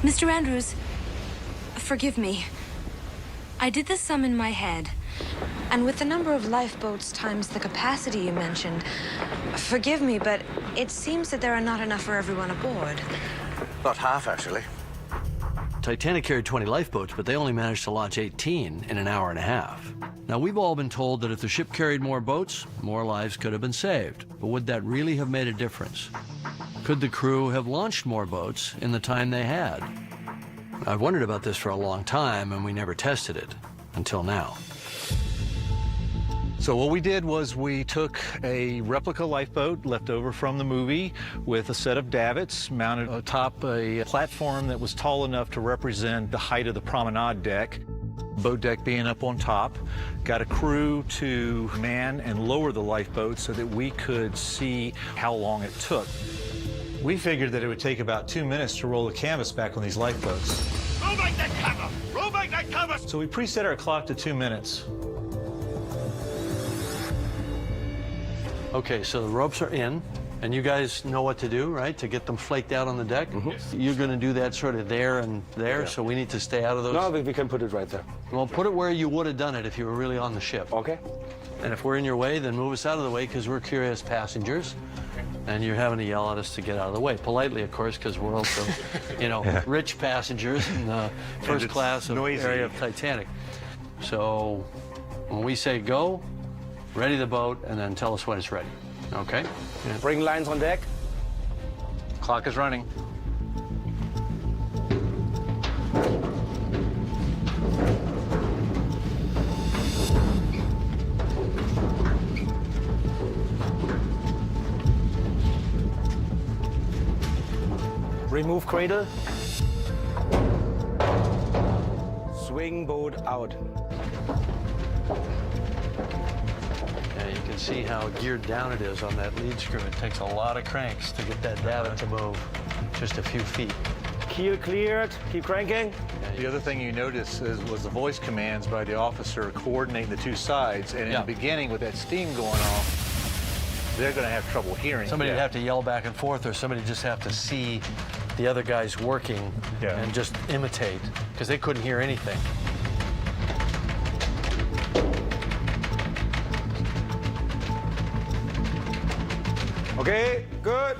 Mr. Andrews, forgive me. I did the sum in my head. And with the number of lifeboats times the capacity you mentioned, forgive me, but it seems that there are not enough for everyone aboard. About half, actually. Titanic carried 20 lifeboats, but they only managed to launch 18 in an hour and a half. Now, we've all been told that if the ship carried more boats, more lives could have been saved. But would that really have made a difference? Could the crew have launched more boats in the time they had? I've wondered about this for a long time, and we never tested it until now. So what we did was we took a replica lifeboat left over from the movie with a set of davits mounted atop a platform that was tall enough to represent the height of the promenade deck. Boat deck being up on top, got a crew to man and lower the lifeboat so that we could see how long it took. We figured that it would take about 2 minutes to roll the canvas back on these lifeboats. Roll back that cover! Roll back that cover! So we preset our clock to 2 minutes. Okay, so the ropes are in, and you guys know what to do, right? To get them flaked out on the deck? You're going to do that sort of there and there, so we need to stay out of those? No, we can put it right there. Well, put it where you would have done it if you were really on the ship. Okay. And if we're in your way, then move us out of the way, because we're curious passengers, and you're having to yell at us to get out of the way. Politely, of course, because we're also, you know, rich passengers in the first class of area of Titanic. So when we say go, ready the boat, and then tell us when it's ready, okay? Bring lines on deck. Clock is running. Remove cradle. Swing boat out. Yeah, you can see how geared down it is on that lead screw. It takes a lot of cranks to get that davit to move just a few feet. Keel cleared. Keep cranking. The other thing you notice was the voice commands by the officer coordinating the two sides. And in the beginning, with that steam going off, they're going to have trouble hearing. Somebody would have to yell back and forth, or somebody just have to see the other guys working and just imitate, because they couldn't hear anything. Okay, good.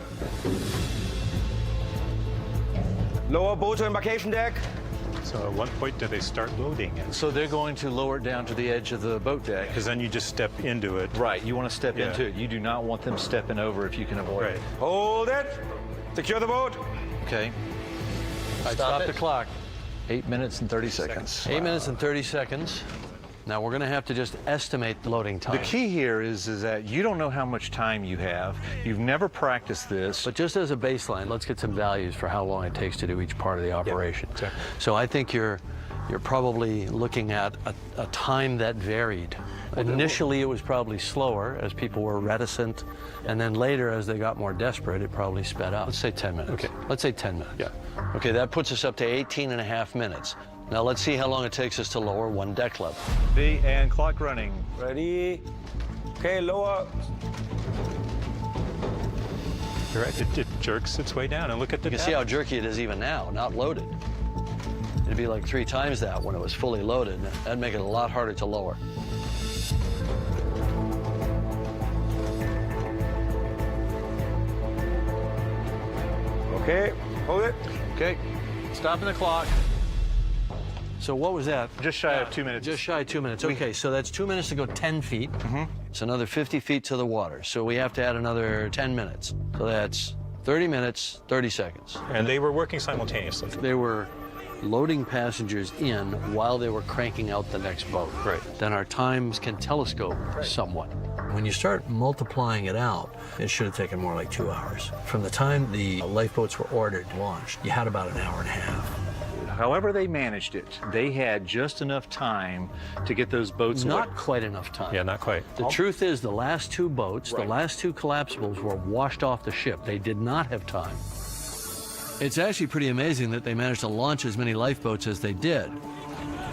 Lower boat to embarkation deck. So at what point do they start loading it? So they're going to lower it down to the edge of the boat deck. Because then you just step into it. Right, you want to step into it. You do not want them stepping over if you can avoid it. Hold it. Secure the boat. Okay. Stop the clock. 8 minutes and 30 seconds. 8 minutes and 30 seconds. Now, we're going to have to just estimate the loading time. The key here is that you don't know how much time you have. You've never practiced this. But just as a baseline, let's get some values for how long it takes to do each part of the operation. exactly. So I think you're probably looking at a time that varied. Initially, it was probably slower as people were reticent, and then later, as they got more desperate, it probably sped up. Let's say 10 minutes. Okay. Let's say 10 minutes. Yeah. Okay, that puts us up to 18 and a half minutes. Now let's see how long it takes us to lower one deck level. And clock running. Ready. Okay, lower. You're right. It jerks its way down, and look at the You can see how jerky it is even now, not loaded. It'd be like 3 times that when it was fully loaded. That'd make it a lot harder to lower. Okay, hold it. Okay, stopping the clock. So what was that? Just shy of 2 minutes. Just shy of 2 minutes. Okay, so that's 2 minutes to go 10 feet. It's another 50 feet to the water. So we have to add another 10 minutes. So that's 30 minutes, 30 seconds. And they were working simultaneously. They were loading passengers in while they were cranking out the next boat. Right. Then our times can telescope somewhat. When you start multiplying it out, it should have taken more like 2 hours. From the time the lifeboats were ordered, launched, you had about an hour and a half. However they managed it, they had just enough time to get those boats away. Not quite enough time. Yeah, not quite. The truth is, the last 2 boats, the last 2 collapsibles were washed off the ship. They did not have time. It's actually pretty amazing that they managed to launch as many lifeboats as they did.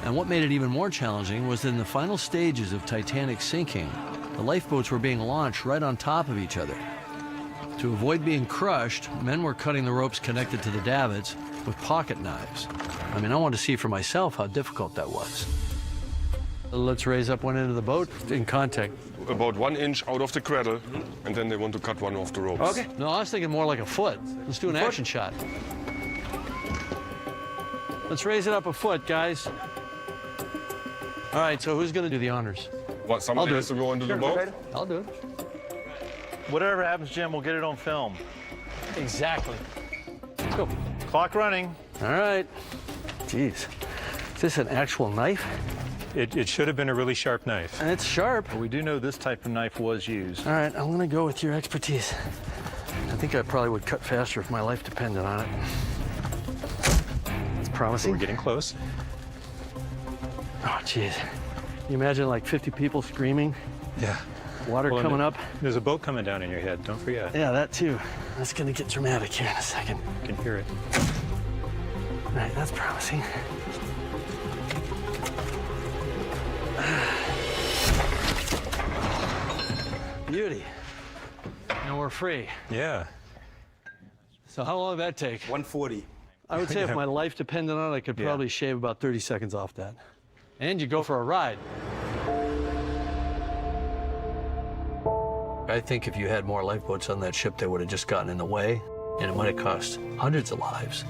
And what made it even more challenging was in the final stages of Titanic sinking, the lifeboats were being launched right on top of each other. To avoid being crushed, men were cutting the ropes connected to the davits with pocket knives. I mean, I wanted to see for myself how difficult that was. Let's raise up one end of the boat in contact. About 1 inch out of the cradle, and then they want to cut one off the ropes. Okay. No, I was thinking more like a foot. Let's do an action shot. Let's raise it up a foot, guys. All right, so who's going to do the honors? What, somebody do has it. to go into the boat? I'll do it. Whatever happens, Jim, we'll get it on film. Exactly. Let's go. Clock running. All right. Jeez. Is this an actual knife? It should have been a really sharp knife. And it's sharp. We do know this type of knife was used. All right, I'm going to go with your expertise. I think I probably would cut faster if my life depended on it. It's promising. We're getting close. Oh, jeez. Can you imagine like 50 people screaming? Yeah. Water Well, coming up? There's a boat coming down in your head. Don't forget. Yeah, that too. That's going to get dramatic here in a second. You can hear it. All right, that's promising. Beauty. And we're free. Yeah. So how long did that take? 140. I would say if Yeah. my life depended on it, I could Yeah. probably shave about 30 seconds off that. And you go for a ride. I think if you had more lifeboats on that ship, they would have just gotten in the way, and it might have cost hundreds of lives.